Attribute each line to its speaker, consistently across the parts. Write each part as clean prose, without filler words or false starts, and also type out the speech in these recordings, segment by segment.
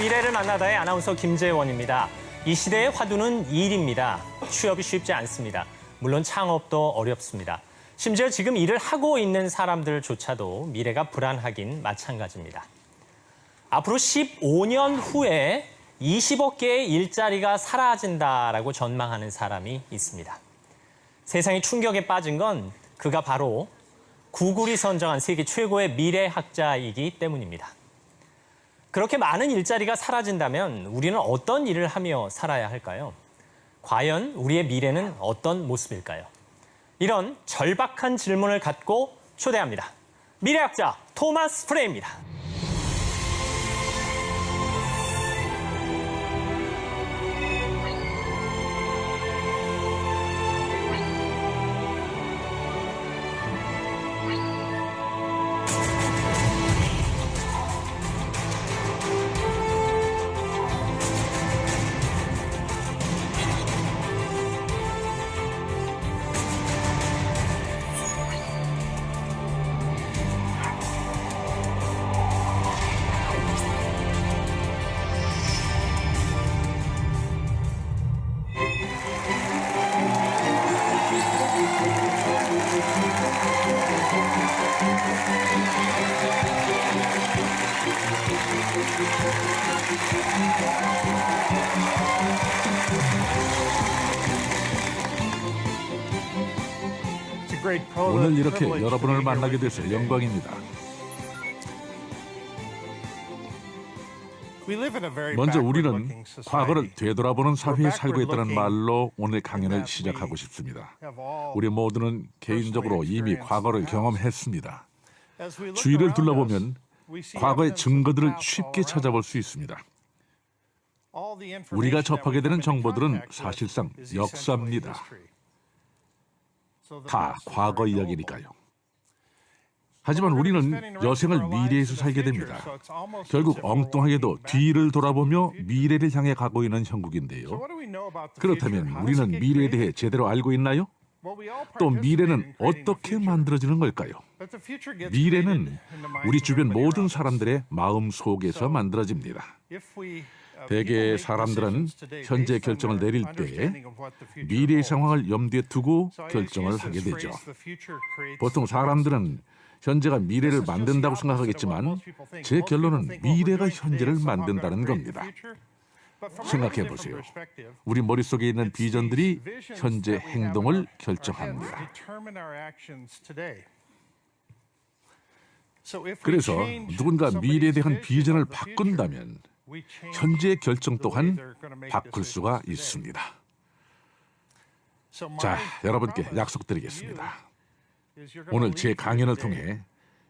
Speaker 1: 미래를 만나다의 아나운서 김재원입니다. 이 시대의 화두는 일입니다. 취업이 쉽지 않습니다. 물론 창업도 어렵습니다. 심지어 지금 일을 하고 있는 사람들조차도 미래가 불안하긴 마찬가지입니다. 앞으로 15년 후에 20억 개의 일자리가 사라진다라고 전망하는 사람이 있습니다. 세상이 충격에 빠진 건 그가 바로 구글이 선정한 세계 최고의 미래학자이기 때문입니다. 그렇게 많은 일자리가 사라진다면 우리는 어떤 일을 하며 살아야 할까요? 과연 우리의 미래는 어떤 모습일까요? 이런 절박한 질문을 갖고 초대합니다. 미래학자 토마스 프레입니다.
Speaker 2: 오늘 이렇게 여러분을 만나게 돼서 영광입니다. 먼저 우리는 과거를 되돌아보는 사회에 살고 있다는 말로 오늘 강연을 시작하고 싶습니다. 우리 모두는 개인적으로 이미 과거를 경험했습니다. 주위를 둘러보면 과거의 증거들을 쉽게 찾아볼 수 있습니다. 우리가 접하게 되는 정보들은 사실상 역사입니다. 다 과거 이야기니까요. 하지만 우리는 여생을 미래에서 살게 됩니다. 결국 엉뚱하게도 뒤를 돌아보며 미래를 향해 가고 있는 형국인데요. 그렇다면 우리는 미래에 대해 제대로 알고 있나요? 또 미래는 어떻게 만들어지는 걸까요? 미래는 우리 주변 모든 사람들의 마음 속에서 만들어집니다. 대개 사람들은 현재 결정을 내릴 때 미래의 상황을 염두에 두고 결정을 하게 되죠. 보통 사람들은 현재가 미래를 만든다고 생각하겠지만 제 결론은 미래가 현재를 만든다는 겁니다. 생각해 보세요. 우리 머릿속에 있는 비전들이 현재 행동을 결정합니다. 그래서 누군가 미래에 대한 비전을 바꾼다면 현재의 결정 또한 바꿀 수가 있습니다. 자, 여러분께 약속드리겠습니다. 오늘 제 강연을 통해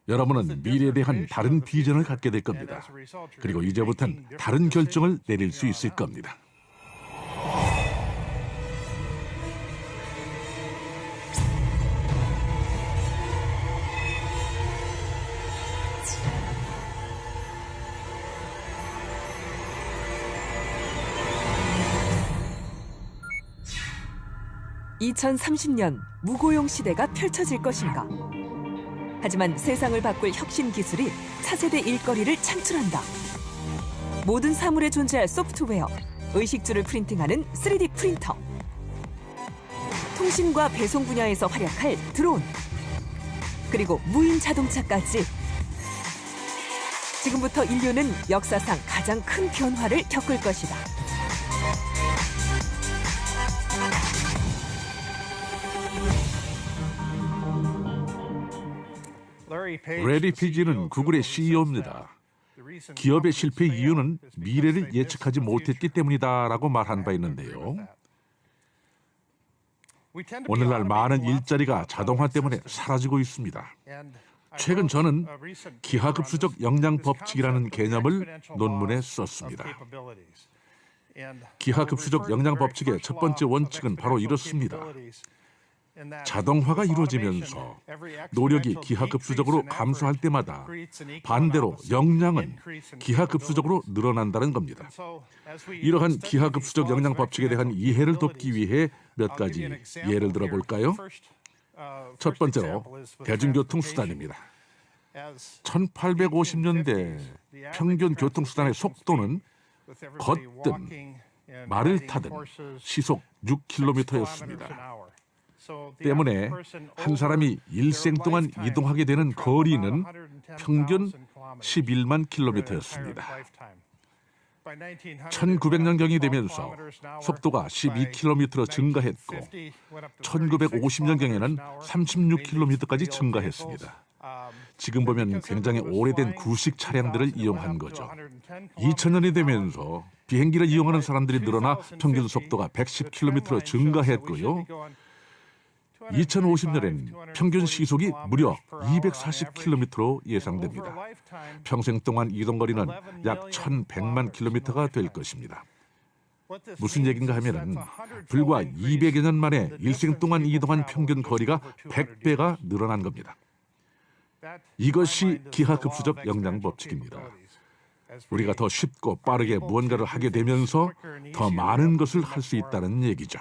Speaker 2: 여러분은 미래에 대한 다른 비전을 갖게 될 겁니다. 그리고 이제부터는 다른 결정을 내릴 수 있을 겁니다.
Speaker 3: (2030년) 무고용 시대가 펼쳐질 것인가? 하지만 세상을 바꿀 혁신 기술이 차세대 일거리를 창출한다. 모든 사물에 존재할 소프트웨어, 의식주를 프린팅하는 3D 프린터, 통신과 배송 분야에서 활약할 드론, 그리고 무인 자동차까지. 지금부터 인류는 역사상 가장 큰 변화를 겪을 것이다.
Speaker 2: 레리 피지는 구글의 CEO입니다. 기업의 실패 이유는 미래를 예측하지 못했기 때문이다라고 말한 바 있는데요. 오늘날 많은 일자리가 자동화 때문에 사라지고 있습니다. 최근 저는 기하급수적 역량 법칙이라는 개념을 논문에 썼습니다. 기하급수적 역량 법칙의 첫 번째 원칙은 바로 이렇습니다. 자동화가 이루어지면서 노력이 기하급수적으로 감소할 때마다 반대로 역량은 기하급수적으로 늘어난다는 겁니다. 이러한 기하급수적 역량 법칙에 대한 이해를 돕기 위해 몇 가지 예를 들어볼까요? 첫 번째로 대중교통 수단입니다. 1850년대 평균 교통수단의 속도는 걷든 말을 타든 시속 6km였습니다. 때문에 한 사람이 일생 동안 이동하게 되는 거리는 평균 11만 킬로미터였습니다. 1900년경이 되면서 속도가 12km로 증가했고 1950년경에는 36km까지 증가했습니다. 지금 보면 굉장히 오래된 구식 차량들을 이용한 거죠. 2000년이 되면서 비행기를 이용하는 사람들이 늘어나 평균 속도가 110km로 증가했고요. 2050년엔 평균 시속이 무려 240km로 예상됩니다. 평생 동안 이동거리는 약 1100만 킬로미터가 될 것입니다. 무슨 얘기인가 하면은 불과 200여 년 만에 일생 동안 이동한 평균 거리가 100배가 늘어난 겁니다. 이것이 기하급수적 영향 법칙입니다. 우리가 더 쉽고 빠르게 무언가를 하게 되면서 더 많은 것을 할 수 있다는 얘기죠.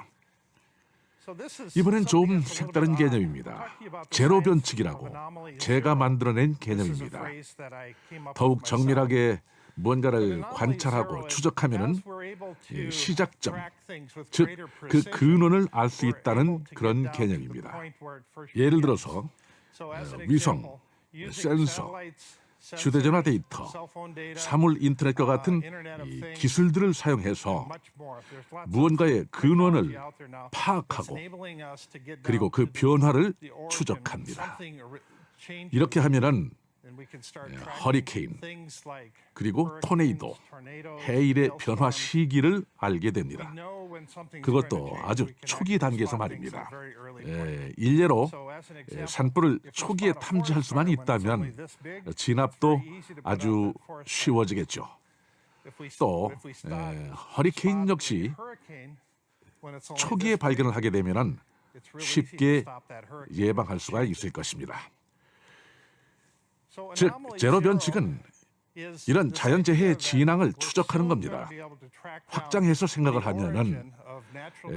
Speaker 2: 이번엔 좀 색다른 개념입니다. 제로 변칙이라고 제가 만들어낸 개념입니다. 더욱 정밀하게 무언가를 관찰하고 추적하면은 시작점, 즉 그 근원을 알 수 있다는 그런 개념입니다. 예를 들어서 위성, 센서, 휴대전화 데이터, 사물 인터넷과 같은 이 기술들을 사용해서 무언가의 근원을 파악하고 그리고 그 변화를 추적합니다. 이렇게 하면은 허리케인 그리고 토네이도, 해일의 변화 시기를 알게 됩니다. 그것도 아주 초기 단계에서 말입니다. 일례로 산불을 초기에 탐지할 수만 있다면 진압도 아주 쉬워지겠죠. 또 허리케인 역시 초기에 발견을 하게 되면 쉽게 예방할 수가 있을 것입니다. 즉, 제로 변칙은 이런 자연재해의 진앙을 추적하는 겁니다. 확장해서 생각을 하면은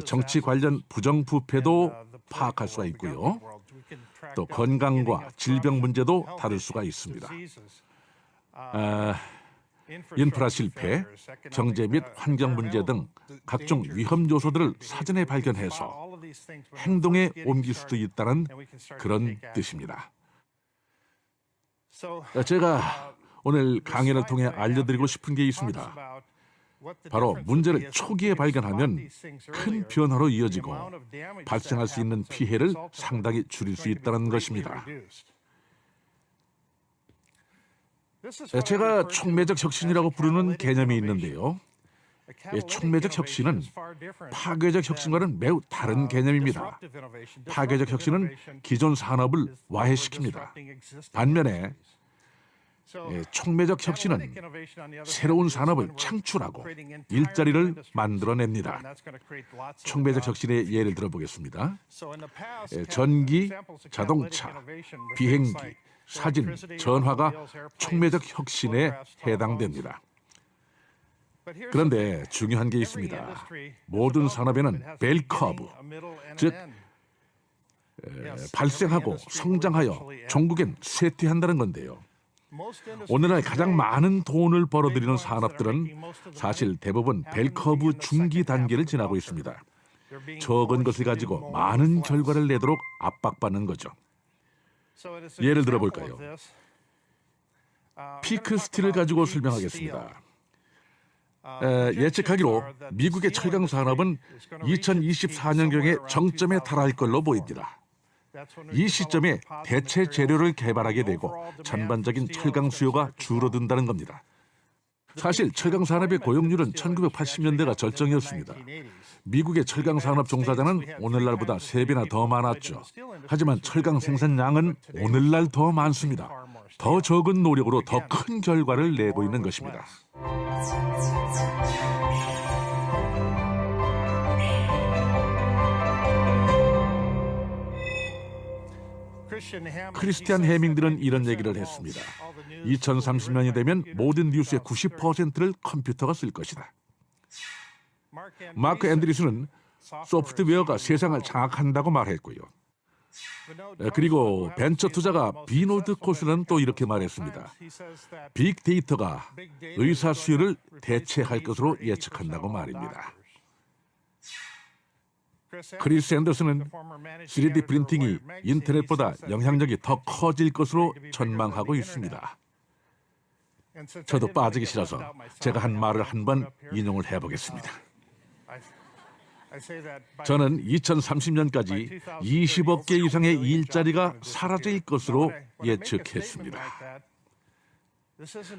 Speaker 2: 정치 관련 부정부패도 파악할 수가 있고요. 또 건강과 질병 문제도 다룰 수가 있습니다. 인프라 실패, 경제 및 환경 문제 등 각종 위험 요소들을 사전에 발견해서 행동에 옮길 수도 있다는 그런 뜻입니다. 제가 오늘 강연을 통해 알려드리고 싶은 게 있습니다. 바로 문제를 초기에 발견하면 큰 변화로 이어지고 발생할 수 있는 피해를 상당히 줄일 수 있다는 것입니다. 제가 촉매적 혁신이라고 부르는 개념이 있는데요. 촉매적 혁신은 파괴적 혁신과는 매우 다른 개념입니다. 파괴적 혁신은 기존 산업을 와해시킵니다. 반면에 촉매적 혁신은 새로운 산업을 창출하고 일자리를 만들어냅니다. 촉매적 혁신의 예를 들어보겠습니다. 전기, 자동차, 비행기, 사진, 전화가 촉매적 혁신에 해당됩니다. 그런데 중요한 게 있습니다. 모든 산업에는 벨 커브, 즉 발생하고 성장하여 종국엔 쇠퇴한다는 건데요. 오늘날 가장 많은 돈을 벌어들이는 산업들은 사실 대부분 벨 커브 중기 단계를 지나고 있습니다. 적은 것을 가지고 많은 결과를 내도록 압박받는 거죠. 예를 들어볼까요? 피크 스틸을 가지고 설명하겠습니다. 예측하기로 미국의 철강 산업은 2024년경에 정점에 달할 걸로 보입니다. 이 시점에 대체 재료를 개발하게 되고 전반적인 철강 수요가 줄어든다는 겁니다. 사실 철강 산업의 고용률은 1980년대가 절정이었습니다. 미국의 철강 산업 종사자는 오늘날보다 3배나 더 많았죠. 하지만 철강 생산량은 오늘날 더 많습니다. 더 적은 노력으로 더 큰 결과를 내고 있는 것입니다. 크리스티안 해밍들은 이런 얘기를 했습니다. 2030년이 되면 모든 뉴스의 90%를 컴퓨터가 쓸 것이다. 마크 앤드리슨은 소프트웨어가 세상을 장악한다고 말했고요. 그리고 벤처 투자가 비노드 코스는 또 이렇게 말했습니다. 빅데이터가 의사 수요를 대체할 것으로 예측한다고 말입니다. 크리스 앤더슨은 3D 프린팅이 인터넷보다 영향력이 더 커질 것으로 전망하고 있습니다. 저도 빠지기 싫어서 제가 한 말을 한번 인용을 해보겠습니다. 저는 2030년까지 20억 개 이상의 일자리가 사라질 것으로 예측했습니다.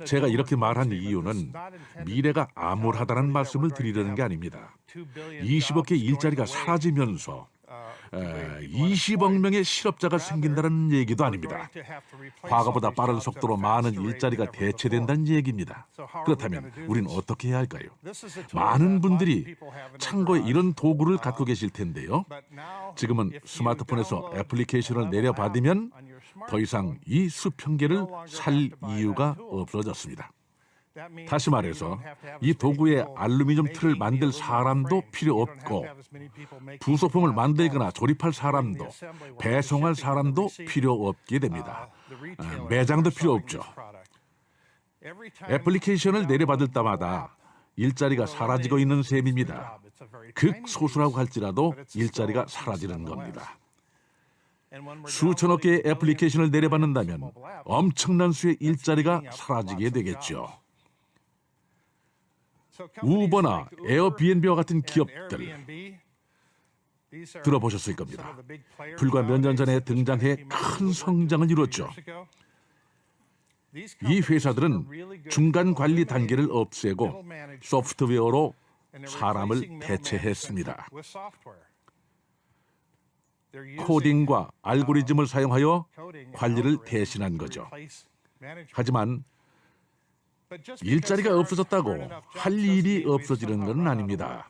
Speaker 2: 제가 이렇게 말한 이유는 미래가 암울하다는 말씀을 드리려는 게 아닙니다. 20억 개 일자리가 사라지면서 20억 명의 실업자가 생긴다는 얘기도 아닙니다. 과거보다 빠른 속도로 많은 일자리가 대체된다는 얘기입니다. 그렇다면 우리는 어떻게 해야 할까요? 많은 분들이 창고에 이런 도구를 갖고 계실 텐데요. 지금은 스마트폰에서 애플리케이션을 내려받으면 더 이상 이 수평계를 살 이유가 없어졌습니다. 다시 말해서 이 도구에 알루미늄 틀을 만들 사람도 필요 없고 부속품을 만들거나 조립할 사람도 배송할 사람도 필요 없게 됩니다. 매장도 필요 없죠. 애플리케이션을 내려받을 때마다 일자리가 사라지고 있는 셈입니다. 극소수라고 할지라도 일자리가 사라지는 겁니다. 수천억 개의 애플리케이션을 내려받는다면 엄청난 수의 일자리가 사라지게 되겠죠. 우버나 에어비앤비와 같은 기업들 들어보셨을 겁니다. 불과 몇 년 전에 등장해 큰 성장을 이뤘죠. 이 회사들은 중간 관리 단계를 없애고 소프트웨어로 사람을 대체했습니다. 코딩과 알고리즘을 사용하여 관리를 대신한 거죠. 하지만 일자리가 없어졌다고 할 일이 없어지는 건 아닙니다.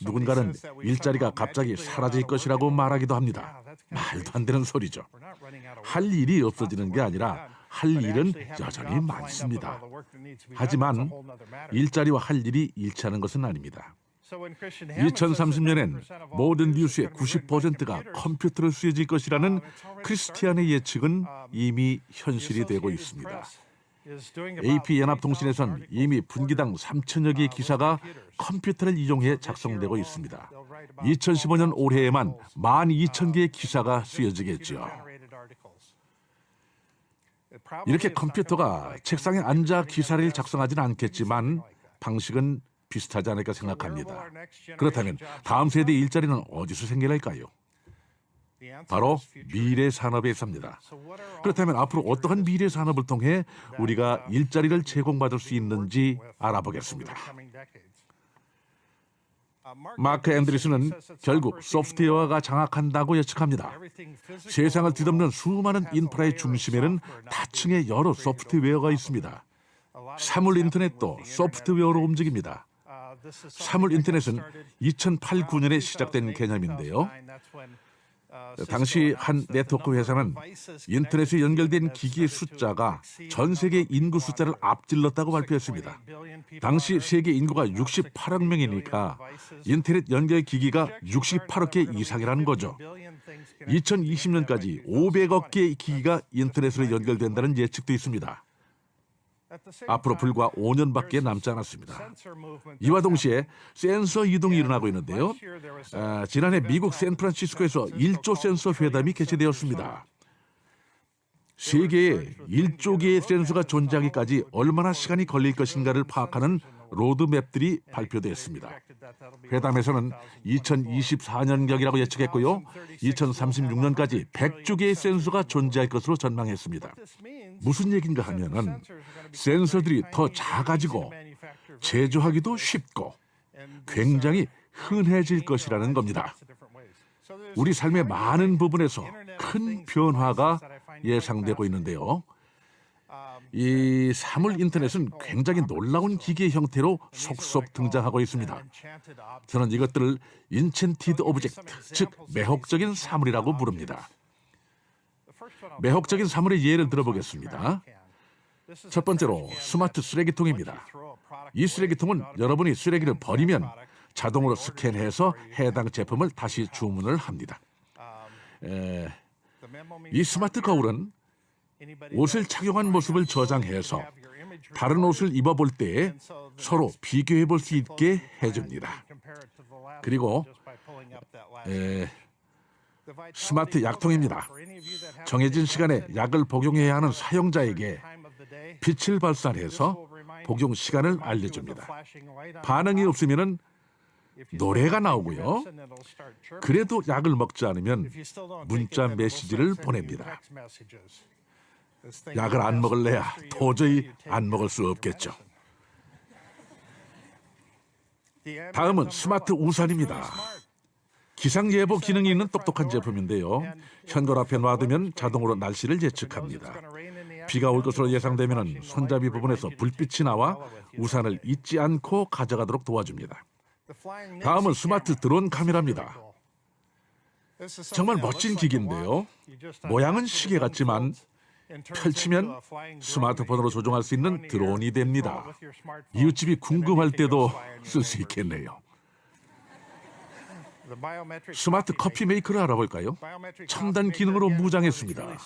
Speaker 2: 누군가는 일자리가 갑자기 사라질 것이라고 말하기도 합니다. 말도 안 되는 소리죠. 할 일이 없어지는 게 아니라 할 일은 여전히 많습니다. 하지만 일자리와 할 일이 일치하는 것은 아닙니다. 2030년엔 모든 뉴스의 90%가 컴퓨터로 쓰여질 것이라는 크리스티안의 예측은 이미 현실이 되고 있습니다. AP연합통신에선 이미 분기당 3천여 개의 기사가 컴퓨터를 이용해 작성되고 있습니다. 2015년 올해에만 12,000개의 기사가 쓰여지겠죠. 이렇게 컴퓨터가 책상에 앉아 기사를 작성하지는 않겠지만 방식은 비슷하지 않을까 생각합니다. 그렇다면 다음 세대 일자리는 어디서 생겨날까요? 바로 미래 산업에서입니다. 그렇다면 앞으로 어떠한 미래 산업을 통해 우리가 일자리를 제공받을 수 있는지 알아보겠습니다. 마크 앤드리슨은 결국 소프트웨어가 장악한다고 예측합니다. 세상을 뒤덮는 수많은 인프라의 중심에는 다층의 여러 소프트웨어가 있습니다. 사물 인터넷도 소프트웨어로 움직입니다. 사물 인터넷은 2008-9년에 시작된 개념인데요. 당시 한 네트워크 회사는 인터넷에 연결된 기기의 숫자가 전 세계 인구 숫자를 앞질렀다고 발표했습니다. 당시 세계 인구가 68억 명이니까 인터넷 연결 기기가 68억 개 이상이라는 거죠. 2020년까지 500억 개의 기기가 인터넷으로 연결된다는 예측도 있습니다. 앞으로 불과 5년밖에 남지 않았습니다. 이와 동시에 센서 이동이 일어나고 있는데요. 지난해 미국 샌프란시스코에서 1조 센서 회담이 개최되었습니다. 세계에 1조 개의 센서가 존재하기까지 얼마나 시간이 걸릴 것인가를 파악하는 로드맵들이 발표됐습니다. 회담에서는 2024년경이라고 예측했고요. 2036년까지 100조 개의 센서가 존재할 것으로 전망했습니다. 무슨 얘기인가 하면은 센서들이 더 작아지고 제조하기도 쉽고 굉장히 흔해질 것이라는 겁니다. 우리 삶의 많은 부분에서 큰 변화가 예상되고 있는데요. 이 사물 인터넷은 굉장히 놀라운 기계 형태로 속속 등장하고 있습니다. 저는 이것들을 인챈티드 오브젝트, 즉 매혹적인 사물이라고 부릅니다. 매혹적인 사물의 예를 들어보겠습니다. 첫 번째로 스마트 쓰레기통입니다. 이 쓰레기통은 여러분이 쓰레기를 버리면 자동으로 스캔해서 해당 제품을 다시 주문을 합니다. 이 스마트 거울은 옷을 착용한 모습을 저장해서 다른 옷을 입어볼 때 서로 비교해 볼 수 있게 해줍니다. 그리고 스마트 약통입니다. 정해진 시간에 약을 복용해야 하는 사용자에게 빛을 발산해서 복용 시간을 알려줍니다. 반응이 없으면 노래가 나오고요. 그래도 약을 먹지 않으면 문자 메시지를 보냅니다. 약을 안 먹을래야 도저히 안 먹을 수 없겠죠. 다음은 스마트 우산입니다. 기상예보 기능이 있는 똑똑한 제품인데요. 현관 앞에 놔두면 자동으로 날씨를 예측합니다. 비가 올 것으로 예상되면 손잡이 부분에서 불빛이 나와 우산을 잊지 않고 가져가도록 도와줍니다. 다음은 스마트 드론 카메라입니다. 정말 멋진 기기인데요. 모양은 시계 같지만 펼치면 스마트폰으로 조종할 수 있는 드론이 됩니다. 이웃집이 궁금할 때도 쓸 수 있겠네요. 스마트 커피 메이커를 알아볼까요? 첨단 기능으로 무장했습니다.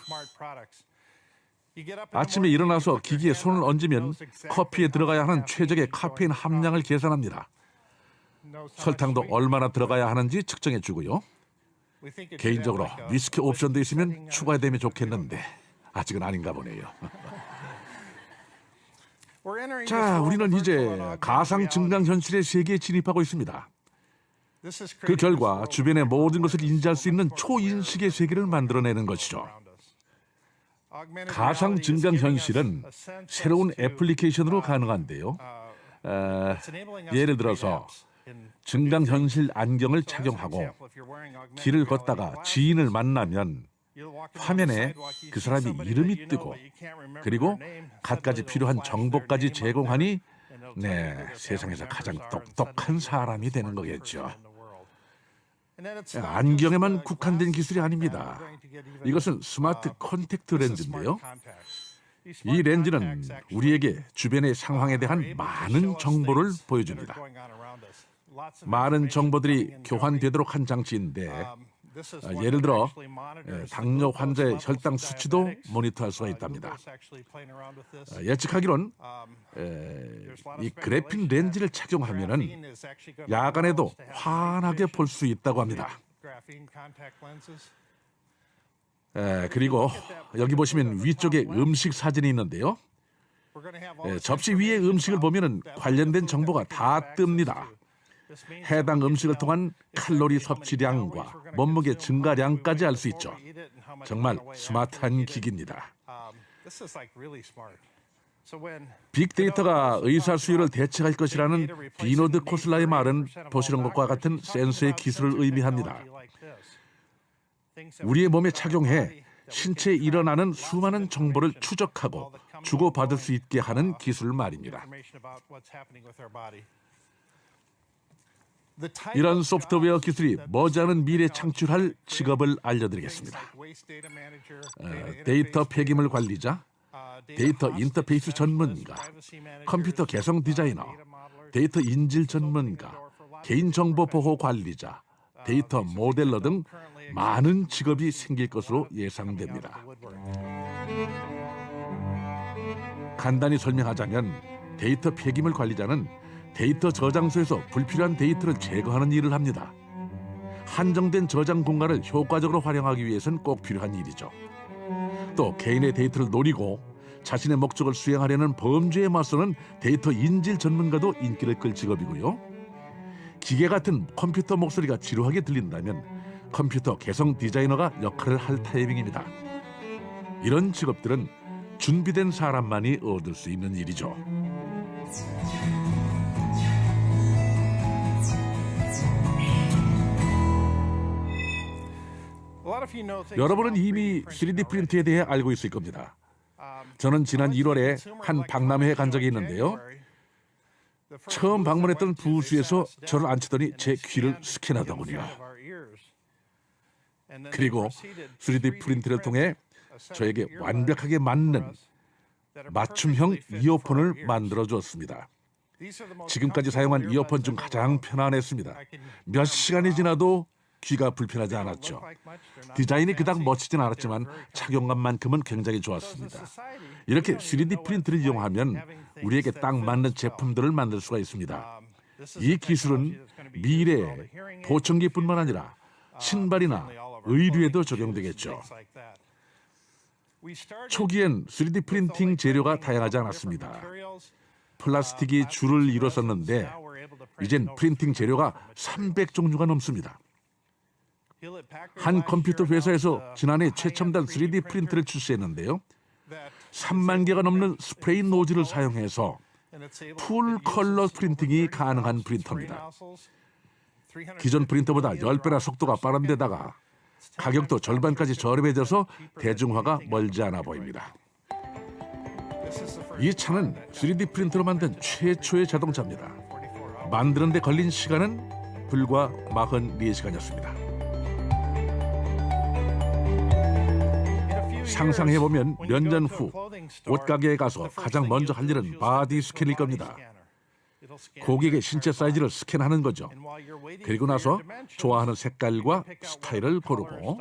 Speaker 2: 아침에 일어나서 기기에 손을 얹으면 커피에 들어가야 하는 최적의 카페인 함량을 계산합니다. 설탕도 얼마나 들어가야 하는지 측정해 주고요. 개인적으로 위스키 옵션도 있으면 추가되면 좋겠는데 아직은 아닌가 보네요. 자, 우리는 이제 가상 증강현실의 세계에 진입하고 있습니다. 그 결과 주변의 모든 것을 인지할 수 있는 초인식의 세계를 만들어내는 것이죠. 가상 증강현실은 새로운 애플리케이션으로 가능한데요. 예를 들어서 증강현실 안경을 착용하고 길을 걷다가 지인을 만나면 화면에 그 사람이 이름이 뜨고 그리고 갖가지 필요한 정보까지 제공하니 세상에서 가장 똑똑한 사람이 되는 거겠죠. 안경에만 국한된 기술이 아닙니다. 이것은 스마트 콘택트 렌즈인데요. 이 렌즈는 우리에게 주변의 상황에 대한 많은 정보를 보여줍니다. 많은 정보들이 교환되도록 한 장치인데 예를 들어 당뇨 환자의 혈당 수치도 모니터할 수가 있답니다. 예측하기론 이 그래핀 렌즈를 착용하면 야간에도 환하게 볼 수 있다고 합니다. 그리고 여기 보시면 위쪽에 음식 사진이 있는데요. 접시 위에 음식을 보면 관련된 정보가 다 뜹니다. 해당 음식을 통한 칼로리 섭취량과 몸무게 증가량까지 알 수 있죠. 정말 스마트한 기기입니다. 빅데이터가 의사 수요를 대체할 것이라는 비노드 코슬라의 말은 보시는 것과 같은 센서의 기술을 의미합니다. 우리의 몸에 착용해 신체에 일어나는 수많은 정보를 추적하고 주고받을 수 있게 하는 기술 말입니다. 이런 소프트웨어 기술이 머지않은 미래에 창출할 직업을 알려드리겠습니다. 데이터 폐기물 관리자, 데이터 인터페이스 전문가, 컴퓨터 개성 디자이너, 데이터 인질 전문가, 개인정보 보호 관리자, 데이터 모델러 등 많은 직업이 생길 것으로 예상됩니다. 간단히 설명하자면 데이터 폐기물 관리자는 데이터 저장소에서 불필요한 데이터를 제거하는 일을 합니다. 한정된 저장 공간을 효과적으로 활용하기 위해서는 꼭 필요한 일이죠. 또 개인의 데이터를 노리고 자신의 목적을 수행하려는 범죄에 맞서는 데이터 인질 전문가도 인기를 끌 직업이고요. 기계 같은 컴퓨터 목소리가 지루하게 들린다면 컴퓨터 개성 디자이너가 역할을 할 타이밍입니다. 이런 직업들은 준비된 사람만이 얻을 수 있는 일이죠. 여러분은 이미 3D 프린트에 대해 알고 있을 겁니다. 저는 지난 1월에 한 박람회에 간 적이 있는데요. 처음 방문했던 부수에서 저를 앉히더니 제 귀를 스캔하더군요. 그리고 3D 프린트를 통해 저에게 완벽하게 맞는 맞춤형 이어폰을 만들어 주었습니다. 지금까지 사용한 이어폰 중 가장 편안했습니다. 몇 시간이 지나도 귀가 불편하지 않았죠. 디자인이 그닥 멋지진 않았지만 착용감만큼은 굉장히 좋았습니다. 이렇게 3D 프린트를 이용하면 우리에게 딱 맞는 제품들을 만들 수가 있습니다. 이 기술은 미래에 보청기뿐만 아니라 신발이나 의류에도 적용되겠죠. 초기엔 3D 프린팅 재료가 다양하지 않았습니다. 플라스틱이 주를 이뤘었는데 이젠 프린팅 재료가 300종류가 넘습니다. 한 컴퓨터 회사에서 지난해 최첨단 3D 프린터를 출시했는데요. 3만 개가 넘는 스프레이 노즐을 사용해서 풀 컬러 프린팅이 가능한 프린터입니다. 기존 프린터보다 10배나 속도가 빠른 데다가 가격도 절반까지 저렴해져서 대중화가 멀지 않아 보입니다. 이 차는 3D 프린터로 만든 최초의 자동차입니다. 만드는 데 걸린 시간은 불과 44시간이었습니다. 상상해보면 몇 년 후 옷가게에 가서 가장 먼저 할 일은 바디 스캔일 겁니다. 고객의 신체 사이즈를 스캔하는 거죠. 그리고 나서 좋아하는 색깔과 스타일을 고르고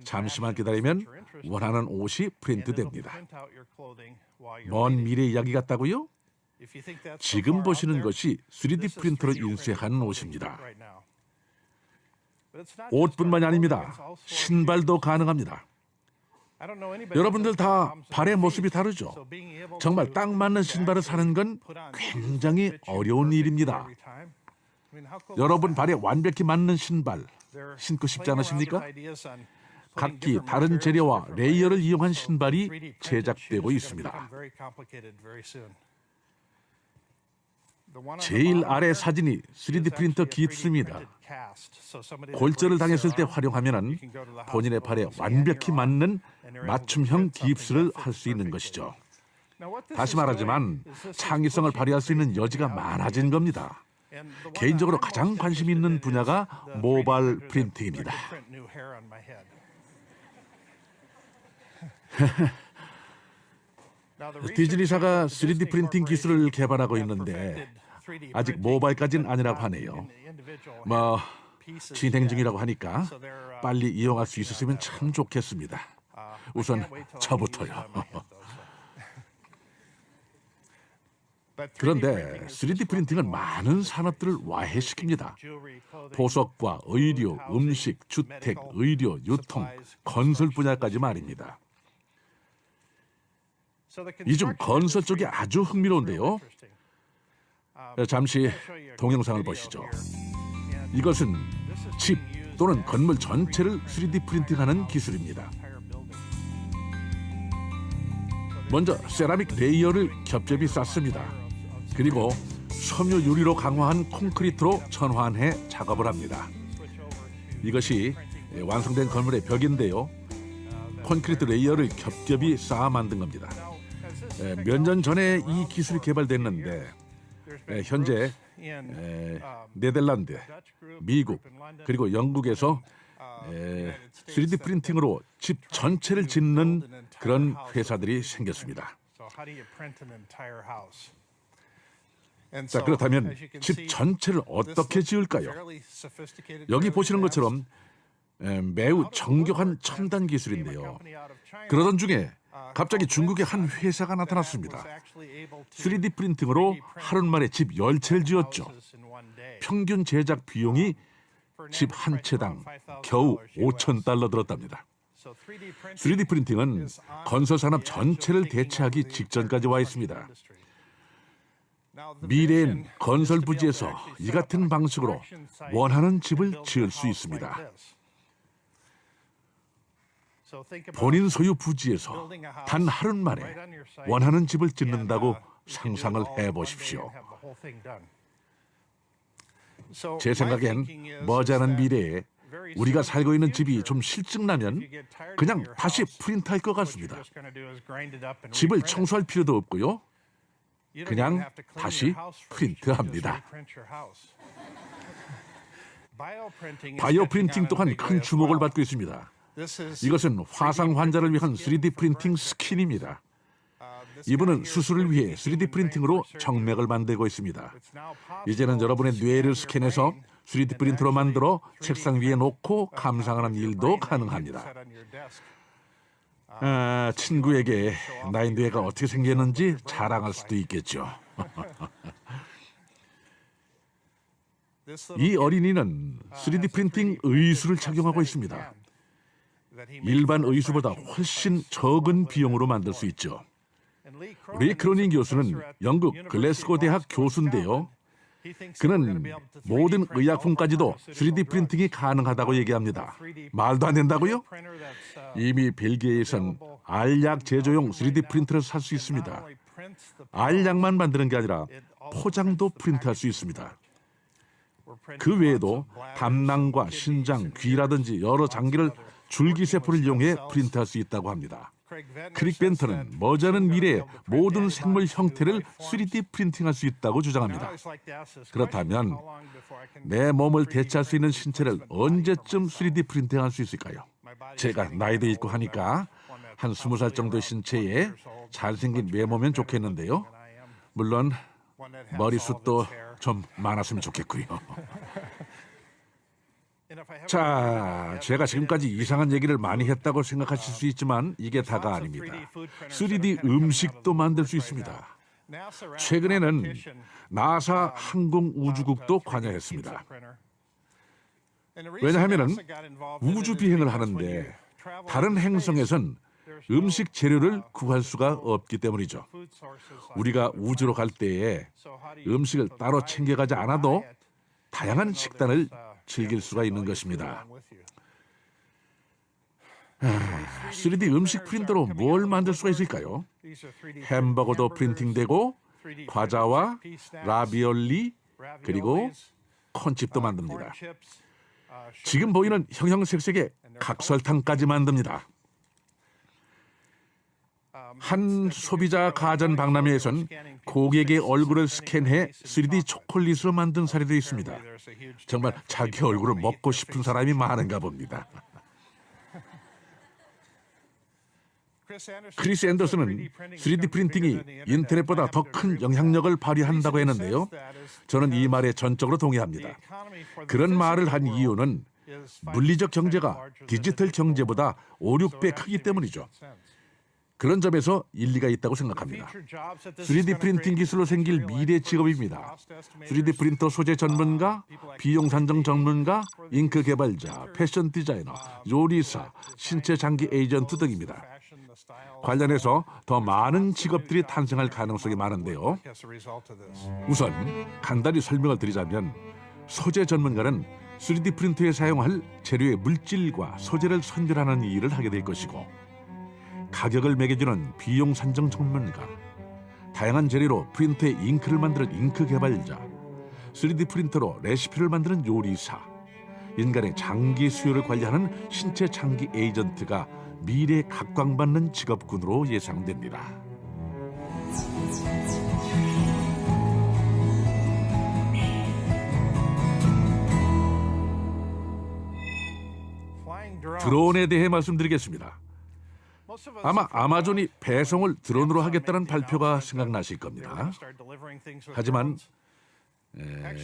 Speaker 2: 잠시만 기다리면 원하는 옷이 프린트됩니다. 먼 미래 이야기 같다고요? 지금 보시는 것이 3D 프린터로 인쇄한 옷입니다. 옷뿐만이 아닙니다. 신발도 가능합니다. 여러분들 다 발의 모습이 다르죠? 정말 딱 맞는 신발을 사는 건 굉장히 어려운 일입니다. 여러분 발에 완벽히 맞는 신발 신고 싶지 않으십니까? 각기 다른 재료와 레이어를 이용한 신발이 제작되고 있습니다. 제일 아래 사진이 3D 프린터 기입수입니다. 골절을 당했을 때 활용하면 본인의 발에 완벽히 맞는 맞춤형 기입수를 할 수 있는 것이죠. 다시 말하지만 창의성을 발휘할 수 있는 여지가 많아진 겁니다. 개인적으로 가장 관심 있는 분야가 모바일 프린팅입니다. 디즈니사가 3D 프린팅 기술을 개발하고 있는데 아직 모바일까지는 아니라고 하네요. 진행 중이라고 하니까 빨리 이용할 수 있었으면 참 좋겠습니다. 우선 저부터요. 그런데 3D 프린팅은 많은 산업들을 와해시킵니다. 보석과 의류, 음식, 주택, 의료, 유통, 건설 분야까지 말입니다. 이 중 건설 쪽이 아주 흥미로운데요. 잠시 동영상을 보시죠. 이것은 집 또는 건물 전체를 3D 프린팅하는 기술입니다. 먼저 세라믹 레이어를 겹겹이 쌓습니다. 그리고 섬유 유리로 강화한 콘크리트로 전환해 작업을 합니다. 이것이 완성된 건물의 벽인데요. 콘크리트 레이어를 겹겹이 쌓아 만든 겁니다. 몇 년 전에 이 기술이 개발됐는데 현재 네덜란드, 미국, 그리고 영국에서 3D 프린팅으로 집 전체를 짓는 그런 회사들이 생겼습니다. 자, 그렇다면 집 전체를 어떻게 지을까요? 여기 보시는 것처럼 매우 정교한 첨단 기술인데요. 그러던 중에 갑자기 중국의 한 회사가 나타났습니다. 3D 프린팅으로 하루 만에 집 10채를 지었죠. 평균 제작 비용이 집 한 채당 겨우 $5,000 들었답니다. 3D 프린팅은 건설 산업 전체를 대체하기 직전까지 와 있습니다. 미래엔 건설 부지에서 이 같은 방식으로 원하는 집을 지을 수 있습니다. 본인 소유 부지에서 단 하루 만에 원하는 집을 짓는다고 상상을 해보십시오. 제 생각엔 머지않은 미래에 우리가 살고 있는 집이 좀 실증나면 그냥 다시 프린트할 것 같습니다. 집을 청소할 필요도 없고요. 그냥 다시 프린트합니다. 바이오 프린팅 또한 큰 주목을 받고 있습니다. 이것은 화상 환자를 위한 3D 프린팅 스킨입니다. 이분은 수술을 위해 3D 프린팅으로 정맥을 만들고 있습니다. 이제는 여러분의 뇌를 스캔해서 3D 프린터로 만들어 책상 위에 놓고 감상하는 일도 가능합니다. 친구에게 나의 뇌가 어떻게 생겼는지 자랑할 수도 있겠죠. 이 어린이는 3D 프린팅 의수를 착용하고 있습니다. 일반 의수보다 훨씬 적은 비용으로 만들 수 있죠. 리 크로닝 교수는 영국 글래스고 대학 교수인데요. 그는 모든 의약품까지도 3D 프린팅이 가능하다고 얘기합니다. 말도 안 된다고요? 이미 벨기에에선 알약 제조용 3D 프린터를 살 수 있습니다. 알약만 만드는 게 아니라 포장도 프린트할 수 있습니다. 그 외에도 담낭과 신장, 귀라든지 여러 장기를 줄기세포를 이용해 프린트할 수 있다고 합니다. 크릭 벤터는 머지않은 미래에 모든 생물 형태를 3D 프린팅할 수 있다고 주장합니다. 그렇다면 내 몸을 대체할 수 있는 신체를 언제쯤 3D 프린팅할 수 있을까요? 제가 나이도 있고 하니까 한 20살 정도의 신체에 잘생긴 외모면 좋겠는데요. 물론 머리숱도 좀 많았으면 좋겠고요. 자, 제가 지금까지 이상한 얘기를 많이 했다고 생각하실 수 있지만 이게 다가 아닙니다. 3D 음식도 만들 수 있습니다. 최근에는 나사 항공우주국도 관여했습니다. 왜냐하면 우주 비행을 하는데 다른 행성에선 음식 재료를 구할 수가 없기 때문이죠. 우리가 우주로 갈 때에 음식을 따로 챙겨가지 않아도 다양한 식단을 즐길 수가 있는 것입니다. 3D 음식 프린터로 뭘 만들 수가 있을까요? 햄버거도 프린팅되고 과자와 라비올리 그리고 콘칩도 만듭니다. 지금 보이는 형형색색의 각설탕까지 만듭니다. 한 소비자 가전 박람회에선 고객의 얼굴을 스캔해 3D 초콜릿으로 만든 사례도 있습니다. 정말 자기 얼굴을 먹고 싶은 사람이 많은가 봅니다. 크리스 앤더슨은 3D 프린팅이 인터넷보다 더 큰 영향력을 발휘한다고 했는데요. 저는 이 말에 전적으로 동의합니다. 그런 말을 한 이유는 물리적 경제가 디지털 경제보다 5, 6배 크기 때문이죠. 그런 점에서 일리가 있다고 생각합니다. 3D 프린팅 기술로 생길 미래 직업입니다. 3D 프린터 소재 전문가, 비용 산정 전문가, 잉크 개발자, 패션 디자이너, 요리사, 신체 장기 에이전트 등입니다. 관련해서 더 많은 직업들이 탄생할 가능성이 많은데요. 우선 간단히 설명을 드리자면 소재 전문가는 3D 프린터에 사용할 재료의 물질과 소재를 선별하는 일을 하게 될 것이고 가격을 매겨주는 비용 산정 전문가, 다양한 재료로 프린터에 잉크를 만드는 잉크 개발자, 3D 프린터로 레시피를 만드는 요리사, 인간의 장기 수요를 관리하는 신체 장기 에이전트가 미래에 각광받는 직업군으로 예상됩니다. 드론에 대해 말씀드리겠습니다. 아마 아마존이 배송을 드론으로 하겠다는 발표가 생각나실 겁니다. 하지만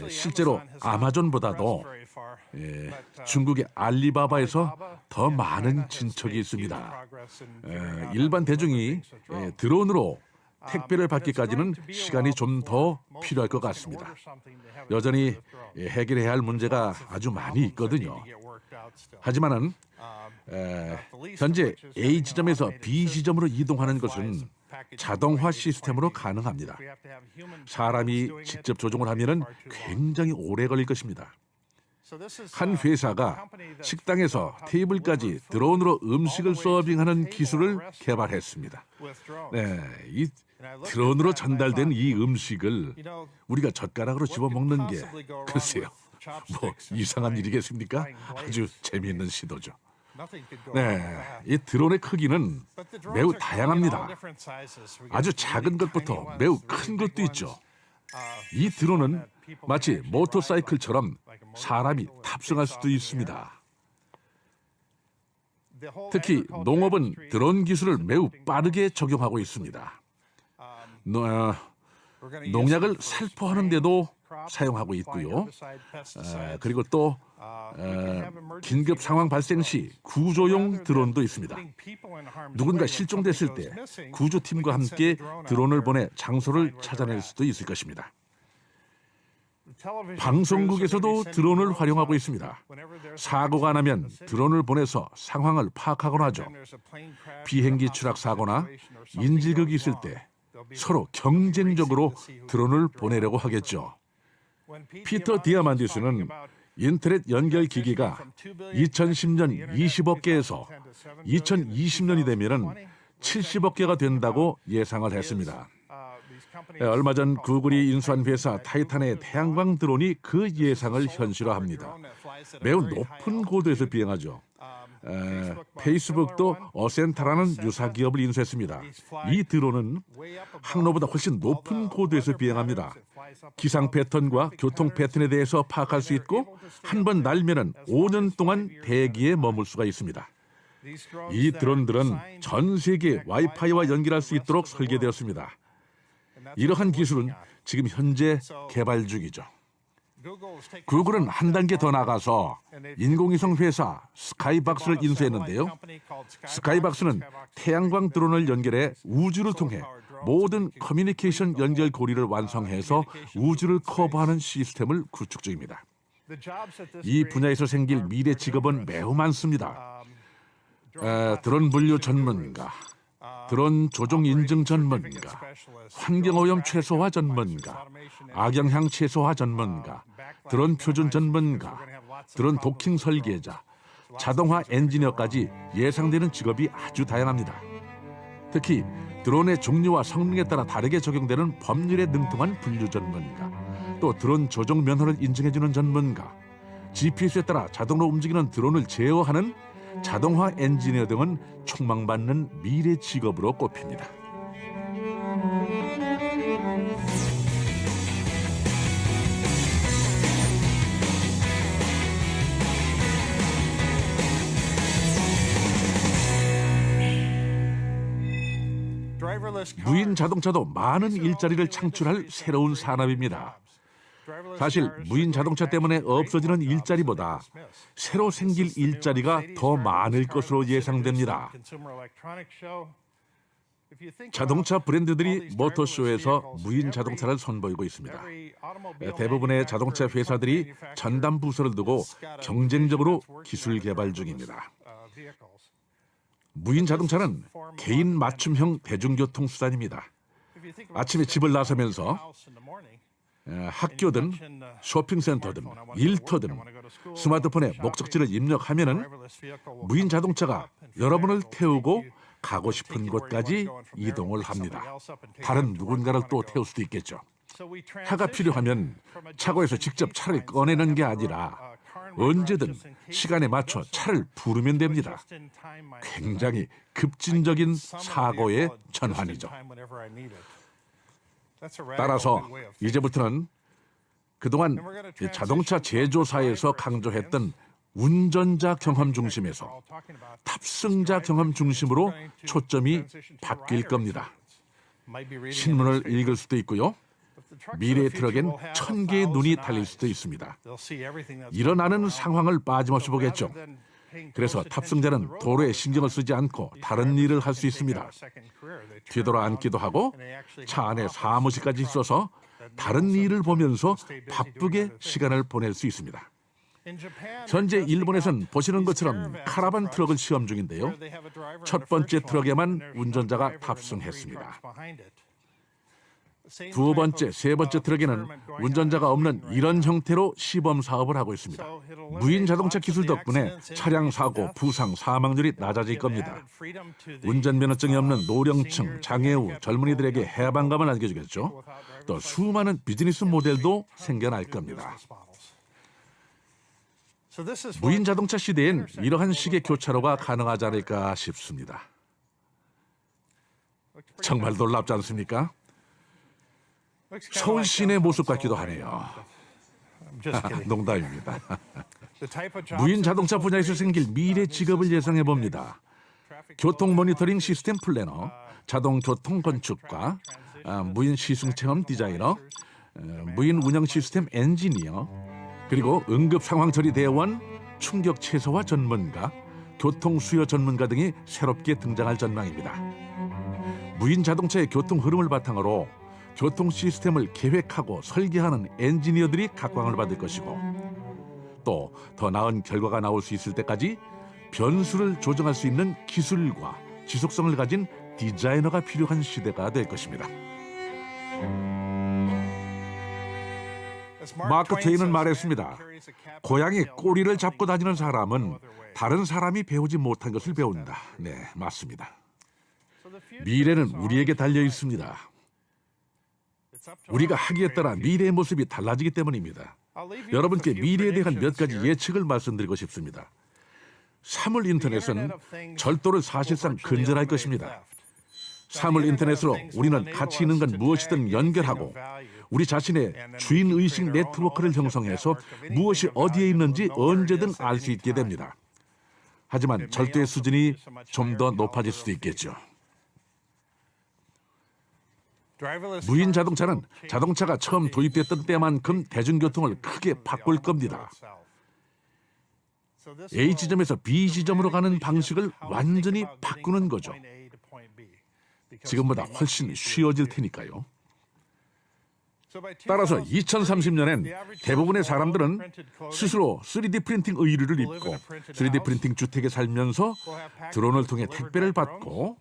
Speaker 2: 실제로 아마존보다도 중국의 알리바바에서 더 많은 진척이 있습니다. 일반 대중이 드론으로 택배를 받기까지는 시간이 좀 더 필요할 것 같습니다. 여전히 해결해야 할 문제가 아주 많이 있거든요. 하지만은 현재 A 지점에서 B 지점으로 이동하는 것은 자동화 시스템으로 가능합니다. 사람이 직접 조종을 하면은 굉장히 오래 걸릴 것입니다. 한 회사가 식당에서 테이블까지 드론으로 음식을 서빙하는 기술을 개발했습니다. 이 드론으로 전달된 이 음식을 우리가 젓가락으로 집어먹는 게 글쎄요, 뭐 이상한 일이겠습니까? 아주 재미있는 시도죠. 이 드론의 크기는 매우 다양합니다. 아주 작은 것부터 매우 큰 것도 있죠. 이 드론은 마치 모터사이클처럼 사람이 탑승할 수도 있습니다. 특히 농업은 드론 기술을 매우 빠르게 적용하고 있습니다. 농약을 살포하는데도 사용하고 있고요. 그리고 또 긴급 상황 발생 시 구조용 드론도 있습니다. 누군가 실종됐을 때 구조팀과 함께 드론을 보내 장소를 찾아낼 수도 있을 것입니다. 방송국에서도 드론을 활용하고 있습니다. 사고가 나면 드론을 보내서 상황을 파악하곤 하죠. 비행기 추락 사고나 인질극이 있을 때 서로 경쟁적으로 드론을 보내려고 하겠죠. 피터 디아만디스는 인터넷 연결 기기가 2010년 20억 개에서 2020년이 되면 70억 개가 된다고 예상을 했습니다. 얼마 전 구글이 인수한 회사 타이탄의 태양광 드론이 그 예상을 현실화합니다. 매우 높은 고도에서 비행하죠. 페이스북도 어센타라는 유사 기업을 인수했습니다. 이 드론은 항로보다 훨씬 높은 고도에서 비행합니다. 기상 패턴과 교통 패턴에 대해서 파악할 수 있고 한 번 날면은 5년 동안 대기에 머물 수가 있습니다. 이 드론들은 전 세계 와이파이와 연결할 수 있도록 설계되었습니다. 이러한 기술은 지금 현재 개발 중이죠. 구글은 한 단계 더 나가서 인공위성 회사 스카이박스를 인수했는데요. 스카이박스는 태양광 드론을 연결해 우주를 통해 모든 커뮤니케이션 연결 고리를 완성해서 우주를 커버하는 시스템을 구축 중입니다. 이 분야에서 생길 미래 직업은 매우 많습니다. 드론 분류 전문가, 드론 조종 인증 전문가, 환경오염 최소화 전문가, 악영향 최소화 전문가, 드론 표준 전문가, 드론 도킹 설계자, 자동화 엔지니어까지 예상되는 직업이 아주 다양합니다. 특히 드론의 종류와 성능에 따라 다르게 적용되는 법률에 능통한 분류 전문가, 또 드론 조종 면허를 인증해주는 전문가, GPS에 따라 자동으로 움직이는 드론을 제어하는 자동화 엔지니어 등은 촉망받는 미래 직업으로 꼽힙니다. 무인 자동차도 많은 일자리를 창출할 새로운 산업입니다. 사실 무인 자동차 때문에 없어지는 일자리보다 새로 생길 일자리가 더 많을 것으로 예상됩니다. 자동차 브랜드들이 모터쇼에서 무인 자동차를 선보이고 있습니다. 대부분의 자동차 회사들이 전담 부서를 두고 경쟁적으로 기술 개발 중입니다. 무인 자동차는 개인 맞춤형 대중교통 수단입니다. 아침에 집을 나서면서 학교든 쇼핑센터든 일터든 스마트폰에 목적지를 입력하면은 무인 자동차가 여러분을 태우고 가고 싶은 곳까지 이동을 합니다. 다른 누군가를 또 태울 수도 있겠죠. 차가 필요하면 차고에서 직접 차를 꺼내는 게 아니라 언제든 시간에 맞춰 차를 부르면 됩니다. 굉장히 급진적인 사고의 전환이죠. 따라서 이제부터는 그동안 자동차 제조사에서 강조했던 운전자 경험 중심에서 탑승자 경험 중심으로 초점이 바뀔 겁니다. 신문을 읽을 수도 있고요. 미래의 트럭엔 1000개의 눈이 달릴 수도 있습니다. 일어나는 상황을 빠짐없이 보겠죠. 그래서 탑승자는 도로에 신경을 쓰지 않고 다른 일을 할 수 있습니다. 뒤돌아 앉기도 하고 차 안에 사무실까지 있어서 다른 일을 보면서 바쁘게 시간을 보낼 수 있습니다. 현재 일본에선 보시는 것처럼 카라반 트럭을 시험 중인데요. 첫 번째 트럭에만 운전자가 탑승했습니다. 두 번째, 세 번째 트럭에는 운전자가 없는 이런 형태로 시범 사업을 하고 있습니다. 무인 자동차 기술 덕분에 차량 사고, 부상, 사망률이 낮아질 겁니다. 운전면허증이 없는 노령층, 장애우, 젊은이들에게 해방감을 안겨주겠죠. 또 수많은 비즈니스 모델도 생겨날 겁니다. 무인 자동차 시대엔 이러한 식의 교차로가 가능하지 않을까 싶습니다. 정말 놀랍지 않습니까? 서울 시내 모습 같기도 하네요. 농담입니다. 무인 자동차 분야에서 생길 미래 직업을 예상해 봅니다. 교통 모니터링 시스템 플래너, 자동 교통 건축가, 무인 시승체험 디자이너, 무인 운영 시스템 엔지니어, 그리고 응급 상황 처리 대원, 충격 최소화 전문가, 교통 수요 전문가 등이 새롭게 등장할 전망입니다. 무인 자동차의 교통 흐름을 바탕으로 교통 시스템을 계획하고 설계하는 엔지니어들이 각광을 받을 것이고, 또 더 나은 결과가 나올 수 있을 때까지 변수를 조정할 수 있는 기술과 지속성을 가진 디자이너가 필요한 시대가 될 것입니다. 마크 트웨인은 말했습니다. 고양이 꼬리를 잡고 다니는 사람은 다른 사람이 배우지 못한 것을 배운다. 네, 맞습니다. 미래는 우리에게 달려 있습니다. 우리가 하기에 따라 미래의 모습이 달라지기 때문입니다. 여러분께 미래에 대한 몇 가지 예측을 말씀드리고 싶습니다. 사물 인터넷은 절도를 사실상 근절할 것입니다. 사물 인터넷으로 우리는 가치 있는 건 무엇이든 연결하고 우리 자신의 주인의식 네트워크를 형성해서 무엇이 어디에 있는지 언제든 알 수 있게 됩니다. 하지만 절도의 수준이 좀 더 높아질 수도 있겠죠. 무인 자동차는 자동차가 처음 도입됐던 때만큼 대중교통을 크게 바꿀 겁니다. A지점에서 B지점으로 가는 방식을 완전히 바꾸는 거죠. 지금보다 훨씬 쉬워질 테니까요. 따라서 2030년엔 대부분의 사람들은 스스로 3D 프린팅 의류를 입고 3D 프린팅 주택에 살면서 드론을 통해 택배를 받고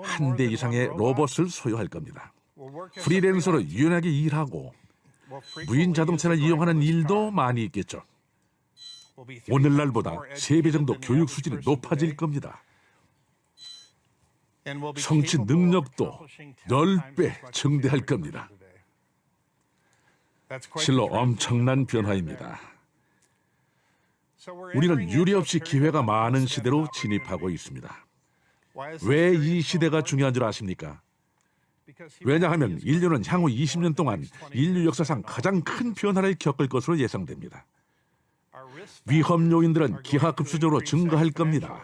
Speaker 2: 한 대 이상의 로봇을 소유할 겁니다. 프리랜서로 유연하게 일하고 무인 자동차를 이용하는 일도 많이 있겠죠. 오늘날보다 3배 정도 교육 수준이 높아질 겁니다. 성취 능력도 10배 증대할 겁니다. 실로 엄청난 변화입니다. 우리는 유례없이 기회가 많은 시대로 진입하고 있습니다. 왜 이 시대가 중요한 줄 아십니까? 왜냐하면 인류는 향후 20년 동안 인류 역사상 가장 큰 변화를 겪을 것으로 예상됩니다. 위험 요인들은 기하급수적으로 증가할 겁니다.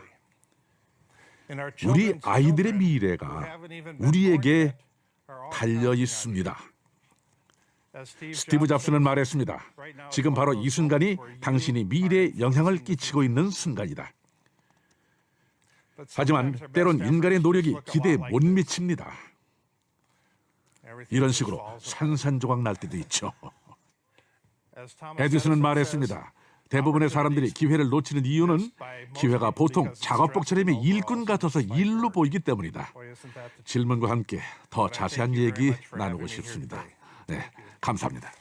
Speaker 2: 우리 아이들의 미래가 우리에게 달려 있습니다. 스티브 잡스는 말했습니다. 지금 바로 이 순간이 당신이 미래에 영향을 끼치고 있는 순간이다. 하지만 때론 인간의 노력이 기대에 못 미칩니다. 이런 식으로 산산조각 날 때도 있죠. 에디슨은 말했습니다. 대부분의 사람들이 기회를 놓치는 이유는 기회가 보통 작업복 차림의 일꾼 같아서 일로 보이기 때문이다. 질문과 함께 더 자세한 얘기 나누고 싶습니다. 네, 감사합니다.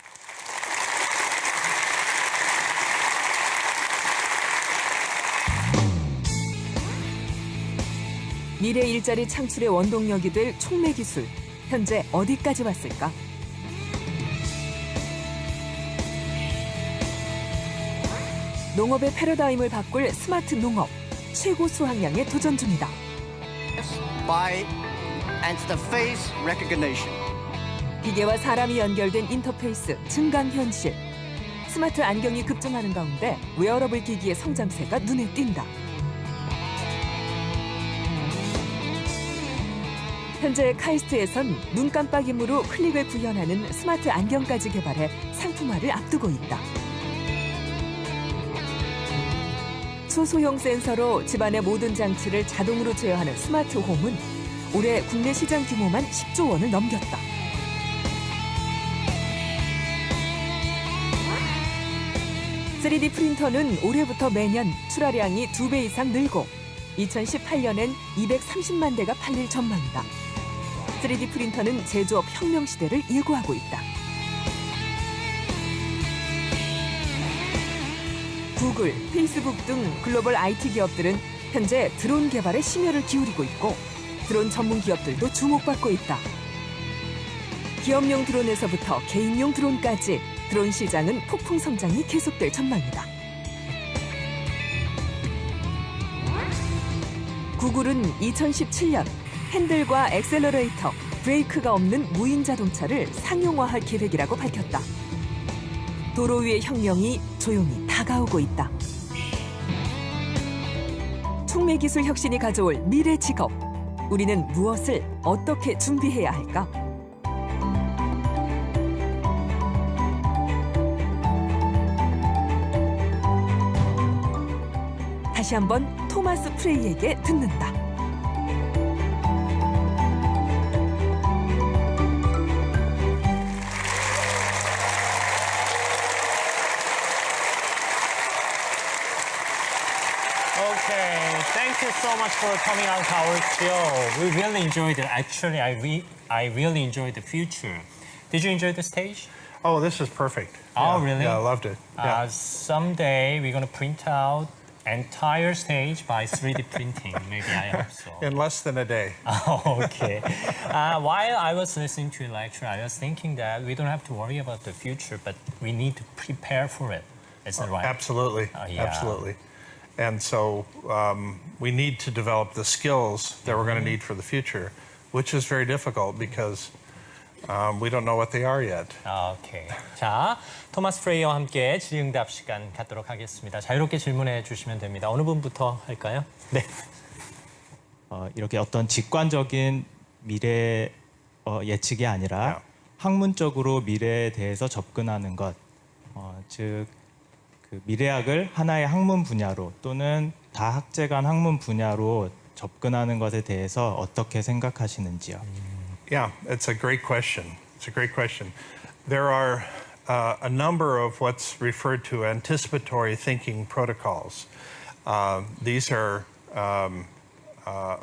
Speaker 3: 미래 일자리 창출의 원동력이 될 촉매 기술, 현재 어디까지 왔을까? 농업의 패러다임을 바꿀 스마트 농업, 최고 수확량에 도전 중이다.
Speaker 4: By and the face recognition.
Speaker 3: 기계와 사람이 연결된 인터페이스, 증강현실. 스마트 안경이 급증하는 가운데 웨어러블 기기의 성장세가 눈에 띈다. 현재 카이스트에선 눈 깜빡임으로 클릭을 구현하는 스마트 안경까지 개발해 상품화를 앞두고 있다. 초소형 센서로 집안의 모든 장치를 자동으로 제어하는 스마트 홈은 올해 국내 시장 규모만 10조 원을 넘겼다. (3D) 프린터는 올해부터 매년 출하량이 2배 이상 늘고 2018년엔 230만 대가 팔릴 전망이다. 3D 프린터는 제조업 혁명 시대를 예고하고 있다. 구글, 페이스북 등 글로벌 IT 기업들은 현재 드론 개발에 심혈을 기울이고 있고 드론 전문 기업들도 주목받고 있다. 기업용 드론에서부터 개인용 드론까지 드론 시장은 폭풍 성장이 계속될 전망이다. 구글은 2017년 핸들과 엑셀러레이터, 브레이크가 없는 무인 자동차를 상용화할 계획이라고 밝혔다. 도로 위의 혁명이 조용히 다가오고 있다. 촉매 기술 혁신이 가져올 미래 직업. 우리는 무엇을 어떻게 준비해야 할까? 다시 한번 토마스 프레이에게 듣는다.
Speaker 1: Okay, thank you so much for coming on our show. We really enjoyed it. Actually, I really enjoyed the future. Did you enjoy the stage?
Speaker 5: Oh, this is perfect.
Speaker 1: Oh,
Speaker 5: Yeah,
Speaker 1: really?
Speaker 5: Yeah, I loved it. Yeah.
Speaker 1: Someday we're going to print out entire stage by 3D printing. Maybe I hope so.
Speaker 5: In less than a day.
Speaker 1: Okay. While I was listening to your lecture, I was thinking that we don't have to worry about the future, but we need to prepare for it. Is that right?
Speaker 5: Absolutely.
Speaker 1: Yeah.
Speaker 5: Absolutely. And so we need to develop the skills that we're going to need for the future, which is very difficult because we don't know what they are yet.
Speaker 1: 오케이. 자, 토마스 프레이와 함께 질의응답 시간 갖도록 하겠습니다. 자유롭게 질문해 주시면 됩니다. 어느 분부터 할까요? 네.
Speaker 6: 이렇게 어떤 직관적인 미래 예측이 아니라
Speaker 5: Yeah.
Speaker 6: 학문적으로 미래에 대해서 접근하는 것, 즉 그 미래학을 하나의 학문 분야로 또는 다학제간 학문 분야로 접근하는 것에 대해서 어떻게 생각하시는지요?
Speaker 5: Yeah, it's a great question. It's a great question. There are a number of what's referred to anticipatory thinking protocols. These are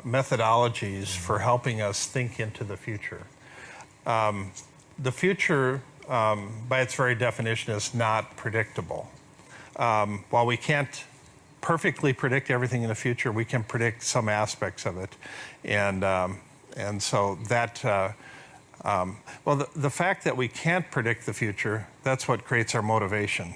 Speaker 5: methodologies for helping us think into the future. The future, by its very definition, is not predictable. While we can't perfectly predict everything in the future, we can predict some aspects of it. And so that, the fact that we can't predict the future, that's what creates our motivation.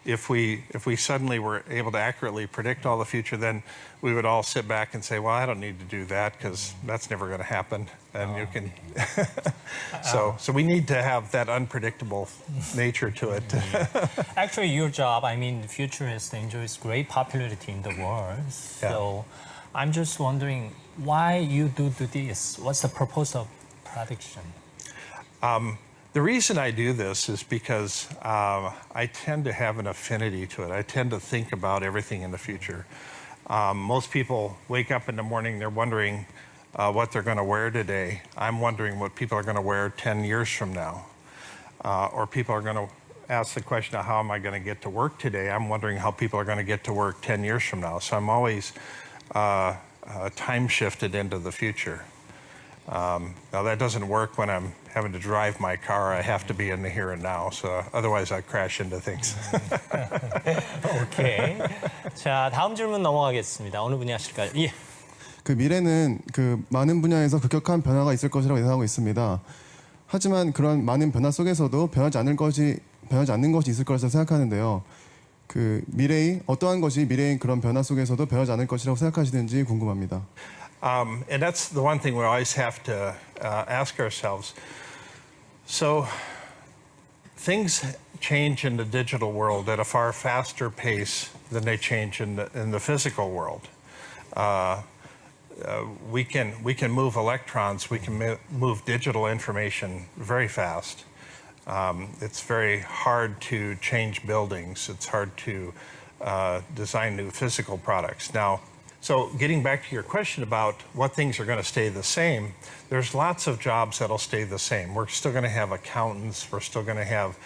Speaker 5: If we suddenly were able to accurately predict all the future, then we would all sit back and say, well, I don't need to do that because that's never going to happen. And you can, so we need to have that unpredictable nature to it.
Speaker 1: Actually, your job, I mean, futurist enjoys great popularity in the world. So I'm just wondering why you do this. What's the purpose of prediction?
Speaker 5: The reason I do this is because I tend to have an affinity to it. I tend to think about everything in the future. Most people wake up in the morning, they're wondering what they're going to wear today. I'm wondering what people are going to wear 10 years from now. Or people are going to ask the question of how am I going to get to work today? I'm wondering how people are going to get to work 10 years from now. So I'm always time shifted into the future. Now that doesn't work when I'm having to drive my car. I have to be in the here and now. So otherwise I crash into things.
Speaker 1: 오케이. 자, 다음 질문 넘어가겠습니다. 어느 분이 하실까요? 예.
Speaker 7: 그 미래는 그 많은 분야에서 급격한 변화가 있을 것이라고 예상하고 있습니다. 하지만 그런 많은 변화 속에서도 변하지 않는 것이 있을 것이라고 생각하는데요. 그 미래의 어떠한 것이 미래의 그런 변화 속에서도 변하지 않을 것이라고 생각하시는지 궁금합니다.
Speaker 5: And that's the one thing we always have to ask ourselves. So things change in the digital world at a far faster pace than they change in the physical world. We can move electrons, we can move digital information very fast. It's very hard to change buildings. It's hard to design new physical products. Now, so getting back to your question about what things are going to stay the same, there's lots of jobs that'll stay the same. We're still going to have accountants. We're still going to have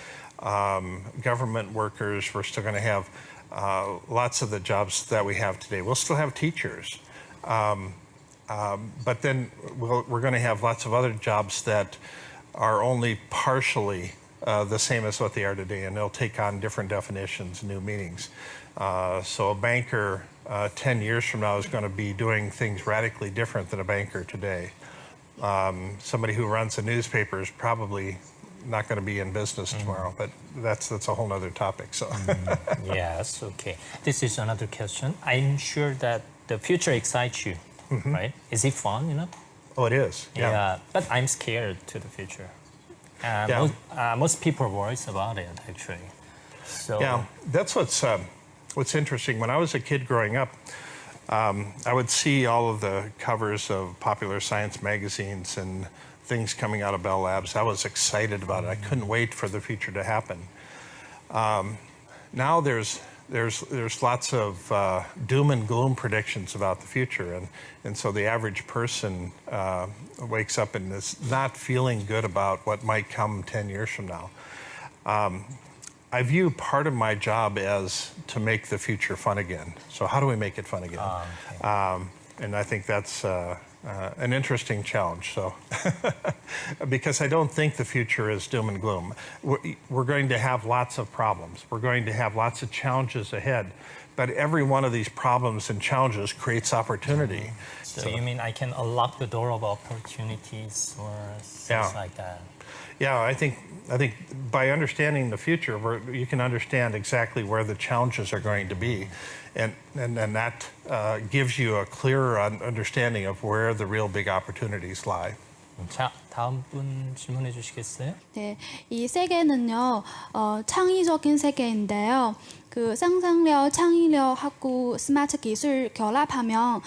Speaker 5: government workers. We're still going to have lots of the jobs that we have today. We'll still have teachers. But then we're going to have lots of other jobs that are only partially the same as what they are today, and they'll take on different definitions, new meanings. So a banker 10 years from now is going to be doing things radically different than a banker today. Somebody who runs a newspaper is probably not going to be in business tomorrow, but that's a whole other topic. So.
Speaker 1: Yes, okay. This is another question. I'm sure that the future excites you, right? Is it fun, you know?
Speaker 5: Oh, it is.
Speaker 1: Yeah, but I'm scared to the future. Most people worry about it, actually. So
Speaker 5: Yeah, that's what's interesting. When I was a kid growing up, I would see all of the covers of popular science magazines and things coming out of Bell Labs. I was excited about it. I couldn't wait for the future to happen. Now there's lots of doom and gloom predictions about the future, and so the average person wakes up and is not feeling good about what might come 10 years from now. I view part of my job as to make the future fun again. So how do we make it fun again? Okay. And I think that's an interesting challenge. So, because I don't think the future is doom and gloom. We're going to have lots of problems. We're going to have lots of challenges ahead. But every one of these problems and challenges creates opportunity.
Speaker 1: So you mean I can unlock the door of opportunities or things like that?
Speaker 5: Yeah, I think by understanding the future, you can understand exactly where the challenges are going to be, and that gives you a clearer understanding of where the real big opportunities lie.
Speaker 1: 자, 다음 분 질문해 주시겠어요?
Speaker 8: 네, 이 세계는요, 창의적인 세계인데요. 그 상상력, 창의력하고 스마트 기술 결합하면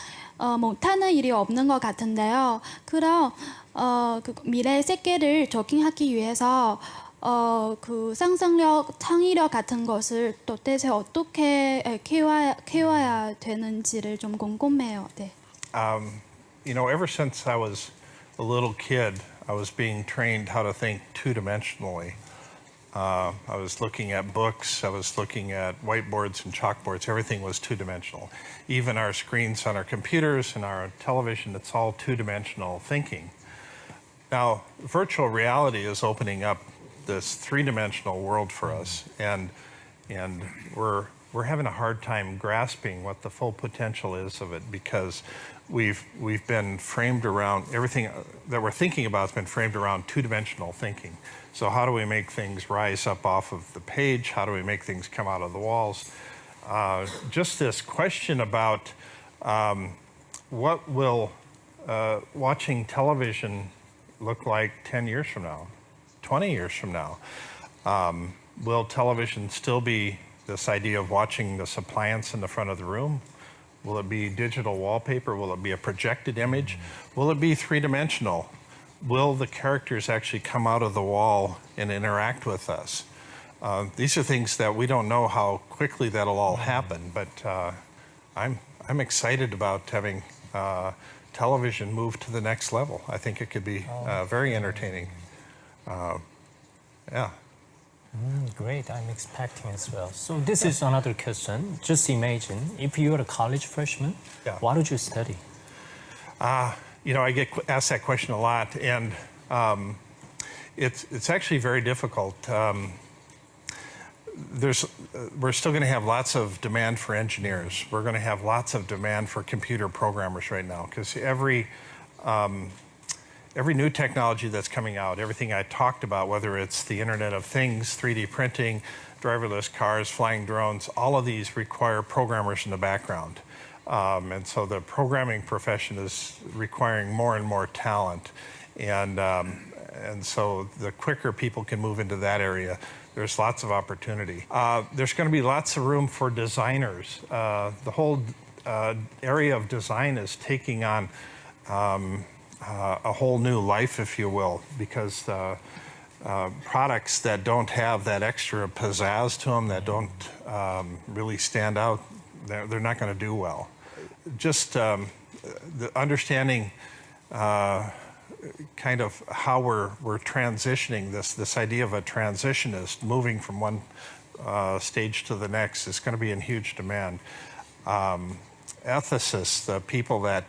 Speaker 8: 못하는 일이 없는 것 같은데요. 그럼 그 미래 세계를 적용하기 위해서 그 상상력, 창의력 같은 것을 도대체 어떻게 키워야 되는지를 좀 궁금해요. 네.
Speaker 5: You know, ever since I was a little kid, I was being trained how to think two-dimensionally. I was looking at books, I was looking at whiteboards and chalkboards, everything was two-dimensional. Even our screens on our computers and our television, it's all two-dimensional thinking. Now, virtual reality is opening up this three-dimensional world for us, and we're having a hard time grasping what the full potential is of it, because we've been framed around, everything that we're thinking about has been framed around two-dimensional thinking. So how do we make things rise up off of the page? How do we make things come out of the walls? Just this question about what will watching television look like 10 years from now, 20 years from now? Will television still be this idea of watching this appliance in the front of the room? Will it be digital wallpaper? Will it be a projected image? Will it be three-dimensional? Will the characters actually come out of the wall and interact with us? These are things that we don't know how quickly that'll all happen, but I'm excited about having television move to the next level. I think it could be very entertaining. Yeah.
Speaker 1: Great, I'm expecting as well. So this is another question. Just imagine if you were a college freshman, what would you study?
Speaker 5: You know, I get asked that question a lot, and it's actually very difficult. We're still going to have lots of demand for engineers. We're going to have lots of demand for computer programmers right now, because every new technology that's coming out, everything I talked about, whether it's the Internet of Things, 3D printing, driverless cars, flying drones, all of these require programmers in the background. And so the programming profession is requiring more and more talent. And so the quicker people can move into that area, there's lots of opportunity. There's going to be lots of room for designers. The whole area of design is taking on a whole new life, if you will, because products that don't have that extra pizzazz to them, that don't really stand out, they're not going to do well. Just the understanding kind of how we're transitioning, this idea of a transitionist moving from one stage to the next is going to be in huge demand. Ethicists, the people that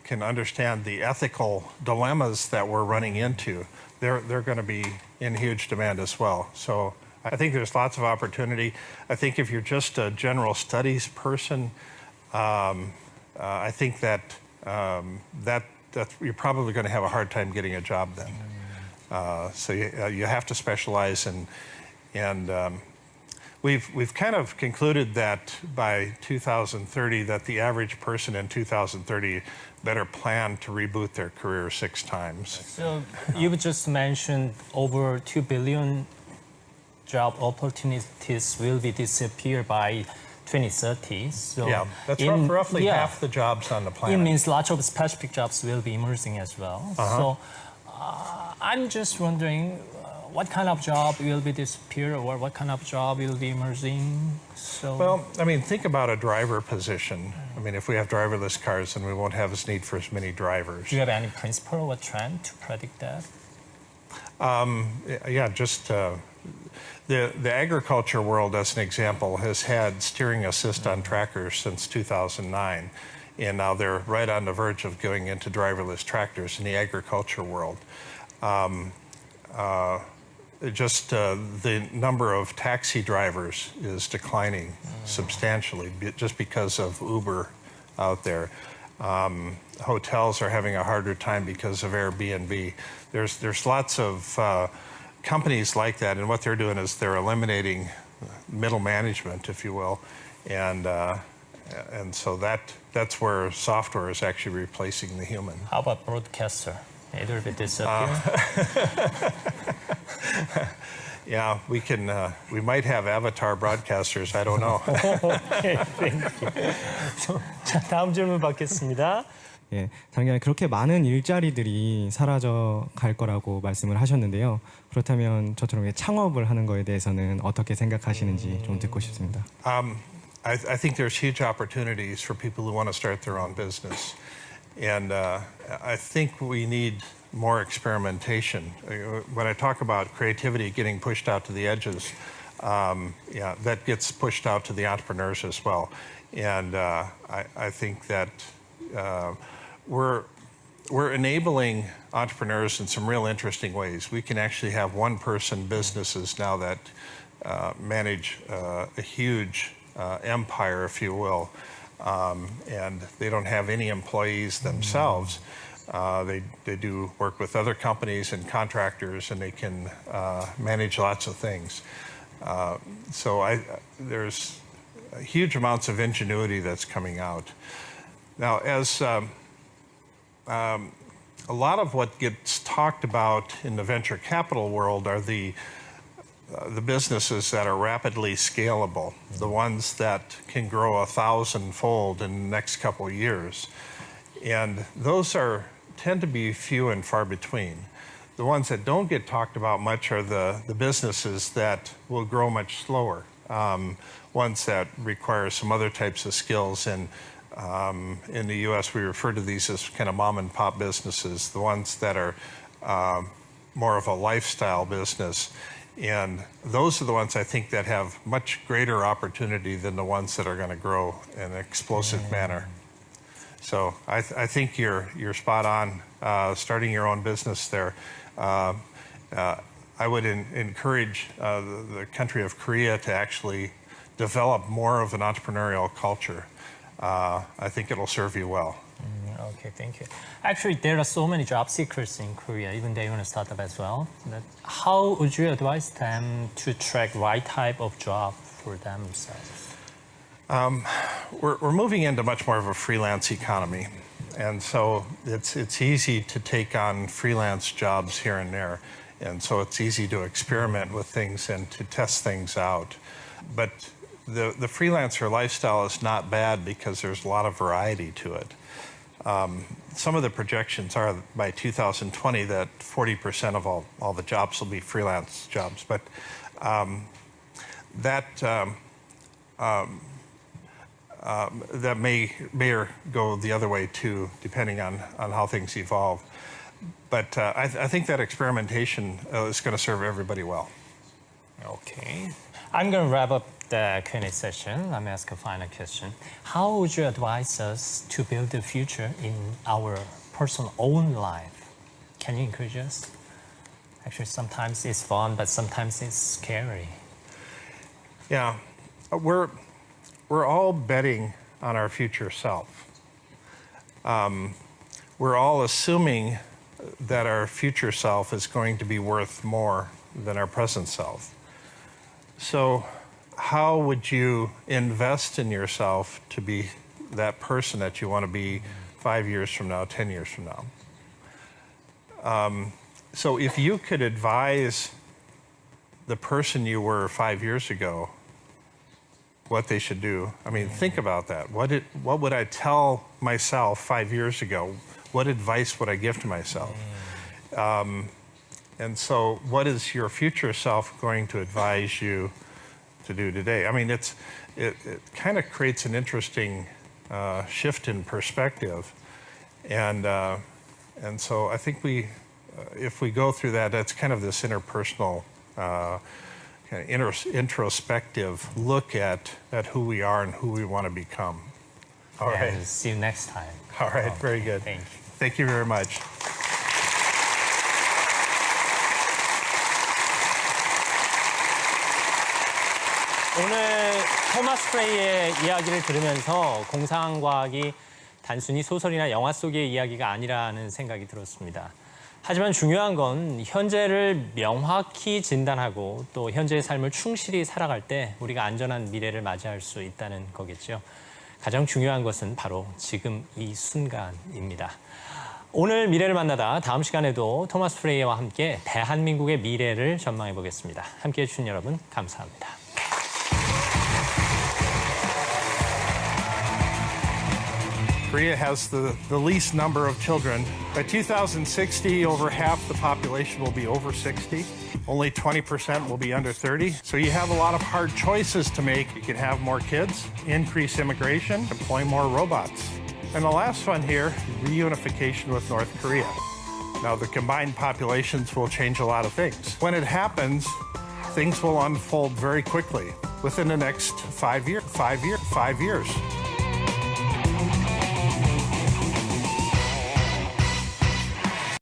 Speaker 5: can understand the ethical dilemmas that we're running into, they're going to be in huge demand as well. So I think there's lots of opportunity. I think if you're just a general studies person, I think that you're probably going to have a hard time getting a job then. So you have to specialize, and we've kind of concluded that by 2030 that the average person in 2030 better plan to reboot their career 6 times.
Speaker 1: So you've just mentioned over 2 billion job opportunities will be disappear by 2030. So
Speaker 5: Yeah, that's roughly half the jobs on the
Speaker 1: It
Speaker 5: planet.
Speaker 1: means lots of specific jobs will be emerging as well. So I'm just wondering what kind of job will be disappear or what kind of job will be emerging. So
Speaker 5: Well, I mean, think about a driver position. I mean, if we have driverless cars, then we won't have as need for as many drivers.
Speaker 1: do you have any principle or trend to predict that?
Speaker 5: Yeah, just the agriculture world, as an example, has had steering assist on tractors since 2009, and now they're right on the verge of going into driverless tractors in the agriculture world. The number of taxi drivers is declining substantially just because of Uber out there. Hotels are having a harder time because of Airbnb. There's lots of companies like that, and what they're doing is they're eliminating middle management, if you will, and so that's where software is actually replacing the human.
Speaker 1: How about broadcaster? It will be disappear.
Speaker 5: Yeah, we might have avatar broadcasters. I don't know.
Speaker 1: 오케이, 땡큐. 자, 다음 질문 받겠습니다.
Speaker 9: 예, 다른 게 아니라 그렇게 많은 일자리들이 사라져 갈 거라고 말씀을 하셨는데요. 그렇다면 저처럼 창업을 하는 거에 대해서는 어떻게 생각하시는지 좀 듣고 싶습니다.
Speaker 5: I think there's huge opportunities for people who want to start their own business. And I think we need more experimentation. When I talk about creativity getting pushed out to the edges, that gets pushed out to the entrepreneurs as well. And I think that we're enabling entrepreneurs in some real interesting ways. We can actually have one-person businesses now that manage a huge empire, if you will. And they don't have any employees themselves. They do work with other companies and contractors, and they can manage lots of things. So there's huge amounts of ingenuity that's coming out. Now, as a lot of what gets talked about in the venture capital world are the businesses that are rapidly scalable, the ones that can grow 1,000-fold in the next couple of years. And those tend to be few and far between. The ones that don't get talked about much are the businesses that will grow much slower, ones that require some other types of skills. And in the U.S., we refer to these as kind of mom and pop businesses, the ones that are more of a lifestyle business. And those are the ones I think that have much greater opportunity than the ones that are going to grow in an explosive manner. So I think you're spot on starting your own business there. I would encourage the country of Korea to actually develop more of an entrepreneurial culture. I think it'll serve you well.
Speaker 1: Okay, thank you. Actually, there are so many job seekers in Korea, even they want to start up as well. How would you advise them to track right type of job for themselves?
Speaker 5: We're moving into much more of a freelance economy, and so it's easy to take on freelance jobs here and there, and so it's easy to experiment with things and to test things out. But the freelancer lifestyle is not bad because there's a lot of variety to it. Some of the projections are by 2020 that 40% of all the jobs will be freelance jobs, but that may go the other way too, depending on how things evolve. But I think that experimentation is going to serve everybody well.
Speaker 1: Okay. I'm going to wrap up the Q&A session. Let me ask a final question. How would you advise us to build the future in our personal own life? Can you encourage us? Actually, sometimes it's fun, but sometimes it's scary.
Speaker 5: Yeah, we're all betting on our future self. We're all assuming that our future self is going to be worth more than our present self. So how would you invest in yourself to be that person that you want to be 5 years from now, 10 years from now? So if you could advise the person you were 5 years ago what they should do. I mean, think about that. What would I tell myself 5 years ago? What advice would I give to myself? And so what is your future self going to advise you to do today? I mean, it kind of creates an interesting shift in perspective. And so I think if we go through that, that's kind of this interpersonal, kind of introspective look at who we are and who we want to become. All right.
Speaker 1: And see you next time.
Speaker 5: All right, very good.
Speaker 1: Thank you.
Speaker 5: Thank you very much.
Speaker 1: 오늘 토마스 프레이의 이야기를 들으면서 공상과학이 단순히 소설이나 영화 속의 이야기가 아니라는 생각이 들었습니다. 하지만 중요한 건 현재를 명확히 진단하고 또 현재의 삶을 충실히 살아갈 때 우리가 안전한 미래를 맞이할 수 있다는 거겠죠. 가장 중요한 것은 바로 지금 이 순간입니다. 오늘 미래를 만나다 다음 시간에도 토마스 프레이와 함께 대한민국의 미래를 전망해 보겠습니다. 함께해 주신 여러분 감사합니다.
Speaker 5: Korea has the least number of children. By 2060, over half the population will be over 60. Only 20% will be under 30. So you have a lot of hard choices to make. You can have more kids, increase immigration, employ more robots. And the last one here, reunification with North Korea. Now, the combined populations will change a lot of things. When it happens, things will unfold very quickly within the next 5 years.